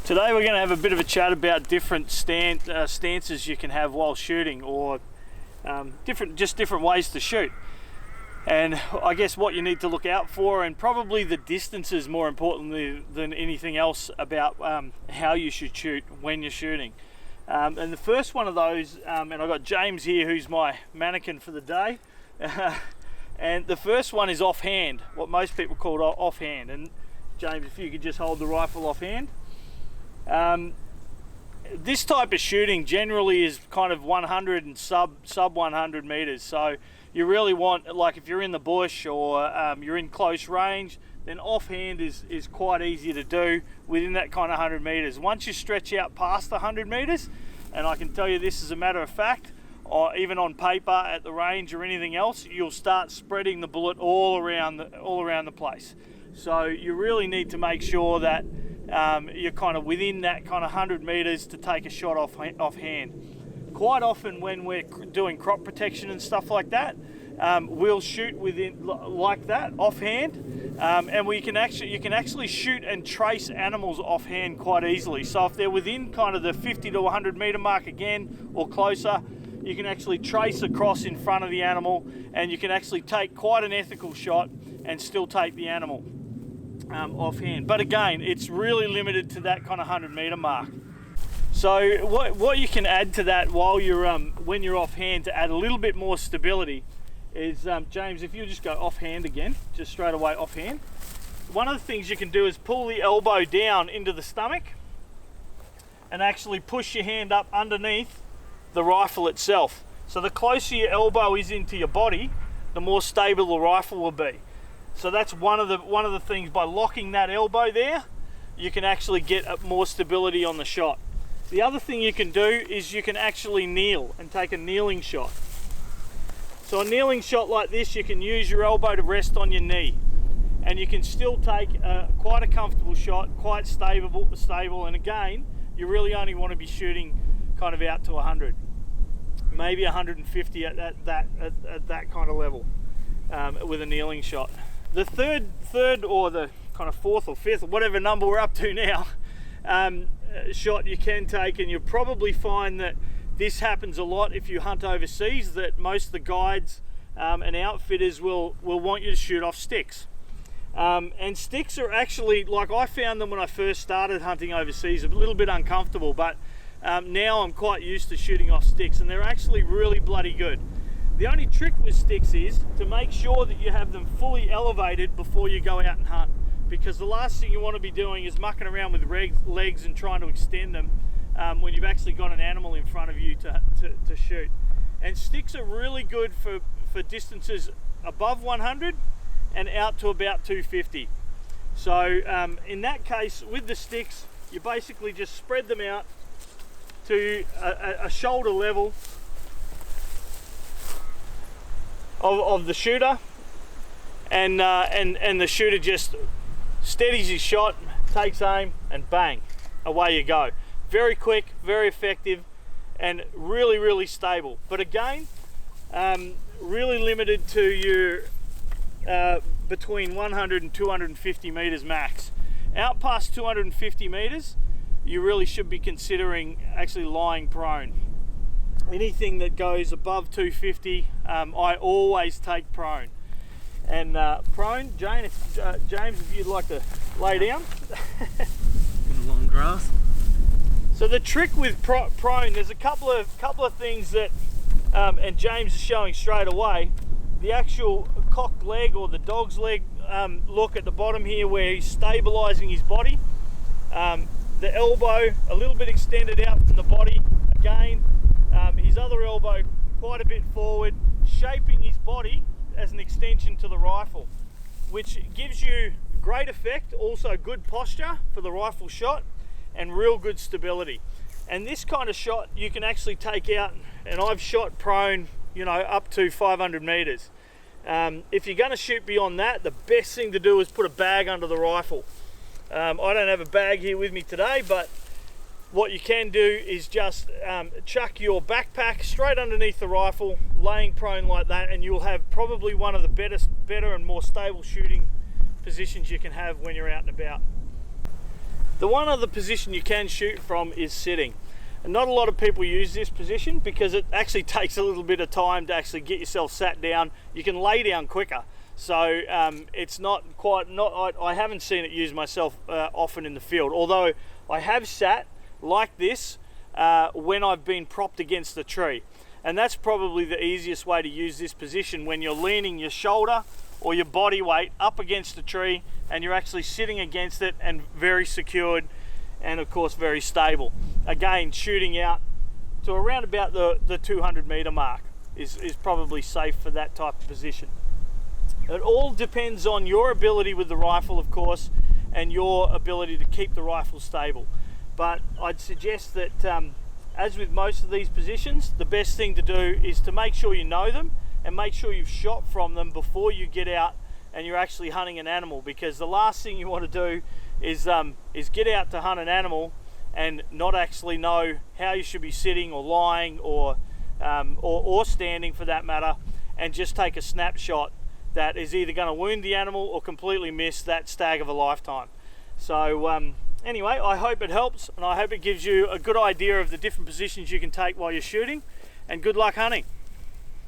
Today we're going to have a bit of a chat about different stances you can have while shooting, or different ways to shoot. And I guess what you need to look out for, and probably the distances more importantly than anything else, about how you should shoot when you're shooting. And the first one of those, and I've got James here who's my mannequin for the day, and the first one is offhand, what most people call offhand. And James, if you could just hold the rifle offhand. This type of shooting generally is kind of 100 and sub 100 meters. So you really want, like if you're in the bush or you're in close range, then offhand is quite easy to do within that kind of 100 meters. Once you stretch out past the 100 meters, and I can tell you this as a matter of fact, or even on paper at the range or anything else, you'll start spreading the bullet all around the place. So you really need to make sure that you're kind of within that kind of 100 meters to take a shot offhand. Quite often when we're doing crop protection and stuff like that, we'll shoot within like that offhand, and you can actually shoot and trace animals offhand quite easily. So if they're within kind of the 50 to 100 meter mark again or closer, you can actually trace across in front of the animal, and you can actually take quite an ethical shot and still take the animal offhand. But again, it's really limited to that kind of 100 meter mark. So what you can add to that while you're when you're offhand to add a little bit more stability is, James, if you just go offhand again, just straight away offhand. One of the things you can do is pull the elbow down into the stomach and actually push your hand up underneath the rifle itself. So the closer your elbow is into your body, the more stable the rifle will be. So that's one of the things. By locking that elbow there, you can actually get more stability on the shot. The other thing you can do is you can actually kneel and take a kneeling shot. So a kneeling shot like this, you can use your elbow to rest on your knee, and you can still take quite a comfortable shot, quite stable. And again, you really only want to be shooting kind of out to 100, maybe 150 at that kind of level with a kneeling shot. The third or the kind of fourth or fifth, or whatever number we're up to now, shot you can take, and you'll probably find that this happens a lot if you hunt overseas, that most of the guides and outfitters will want you to shoot off sticks. And sticks are actually, like I found them when I first started hunting overseas, a little bit uncomfortable, but now I'm quite used to shooting off sticks, and they're actually really bloody good. The only trick with sticks is to make sure that you have them fully elevated before you go out and hunt, because the last thing you want to be doing is mucking around with legs and trying to extend them when you've actually got an animal in front of you to shoot. And sticks are really good for distances above 100 and out to about 250. So in that case, with the sticks, you basically just spread them out to a shoulder level of the shooter, and the shooter just steadies his shot, takes aim, and bang, away you go. Very quick, very effective, and really, really stable. But again, really limited to your between 100 and 250 meters max. Out past 250 meters, you really should be considering actually lying prone. Anything that goes above 250, I always take prone. And prone, James, if you'd like to lay down. In the long grass. So the trick with prone, there's a couple of things that, and James is showing straight away, the actual cocked leg or the dog's leg look at the bottom here where he's stabilizing his body. The elbow a little bit extended out from the body again. His other elbow quite a bit forward, shaping his body as an extension to the rifle, which gives you great effect, also good posture for the rifle shot, and real good stability. And this kind of shot you can actually take out, and I've shot prone, you know, up to 500 meters. If you're going to shoot beyond that, the best thing to do is put a bag under the rifle. I don't have a bag here with me today, but what you can do is just chuck your backpack straight underneath the rifle, laying prone like that, and you'll have probably one of the better and more stable shooting positions you can have when you're out and about. The one other position you can shoot from is sitting. And not a lot of people use this position because it actually takes a little bit of time to actually get yourself sat down. You can lay down quicker. So it's not quite, I haven't seen it used myself often in the field, although I have sat like this when I've been propped against a tree. And that's probably the easiest way to use this position, when you're leaning your shoulder or your body weight up against a tree and you're actually sitting against it, and very secured and of course very stable. Again, shooting out to around about the 200 meter mark is probably safe for that type of position. It all depends on your ability with the rifle, of course, and your ability to keep the rifle stable. But I'd suggest that as with most of these positions, the best thing to do is to make sure you know them and make sure you've shot from them before you get out and you're actually hunting an animal, because the last thing you want to do is get out to hunt an animal and not actually know how you should be sitting or lying or standing for that matter, and just take a snapshot that is either going to wound the animal or completely miss that stag of a lifetime. So anyway, I hope it helps, and I hope it gives you a good idea of the different positions you can take while you're shooting, and good luck hunting.